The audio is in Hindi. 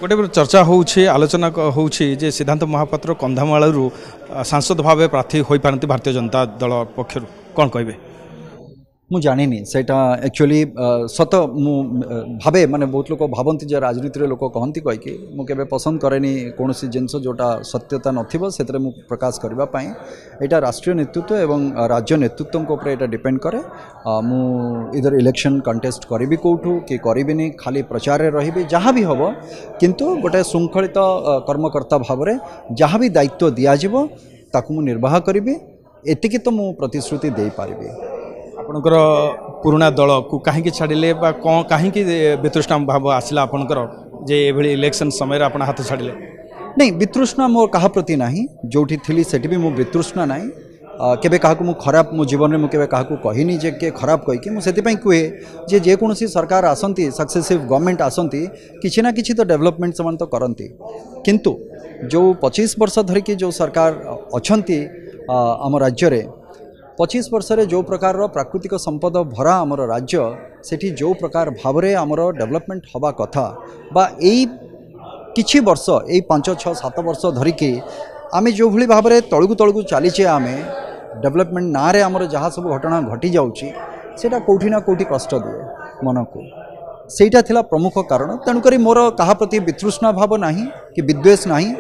गोटे चर्चा होउछि आलोचना होउछि जे सिद्धांत महापात्र कंधामालू सांसद भाव प्रार्थी हो पारती भारतीय जनता दल पक्ष कौन कहे मु जानी सेटा एक्चुअली सत मु भावे माने बहुत लोग भावती जे राजनीति रे लोक कहती कहीकि मुझे पसंद करेनी कौन जिनस जोटा सत्यता नथिबो सेतरे मु प्रकाश करबा पई एटा राष्ट्रीय नेतृत्व एवं राज्य नेतृत्व ऊपर एटा डिपेंड करे मु इधर इलेक्शन कंटेस्ट करी कौटू कि करिबिनी खाली प्रचार रे रहिबी जहाँ भी हबो किंतु गोटे शृंखलित कर्मकर्ता भाव में जहाँ भी दायित्व दिया जिवो ताकू मु निर्वाह करिबी एतिकी तो मु प्रतिश्रुति दे पारिबी। आपणकर पुराना दल को कहीं छाड़िले कौन कहीं वितृष्णा भाव आसला आपणकर जे इलेक्शन समय आप हाथ छाड़िले नहीं वितृष्णा मोर कहा प्रति नाही जोठी थिली सेठी भी मो वितृष्णा नाही केबे काहाकू मु खराब मो जीवन में मुझे काहाकू कहिनी जे के खराब कहीकि मुझे कहे जे जेकोसी सरकार आसती सक्सेसिव गवर्नमेंट आसती किसी ना किसी तो डेवलपमेंट से तो करती किंतु जो 25 वर्ष धरिकी जो सरकार अच्छी आम राज्य रे 25 वर्ष रे जो प्रकार प्राकृतिक संपद भरा आमर राज्य सेठी जो प्रकार भाव में आमर डेवलपमेंट हवा कथा बा एई किछि वर्ष एई 5-6-7 वर्ष धरिकी आमे जो भली भाव में तलकू चलीचे आमे डेवलपमेंट ना रे आमर जहाँ सब घटना घटी जाउची सेटा कोठी ना कोठी कष्ट दिए मन को सेटा थिला प्रमुख कारण तेणुक मोर कहा प्रति वितृष्णा भाव नाही कि विद्वेष नाही।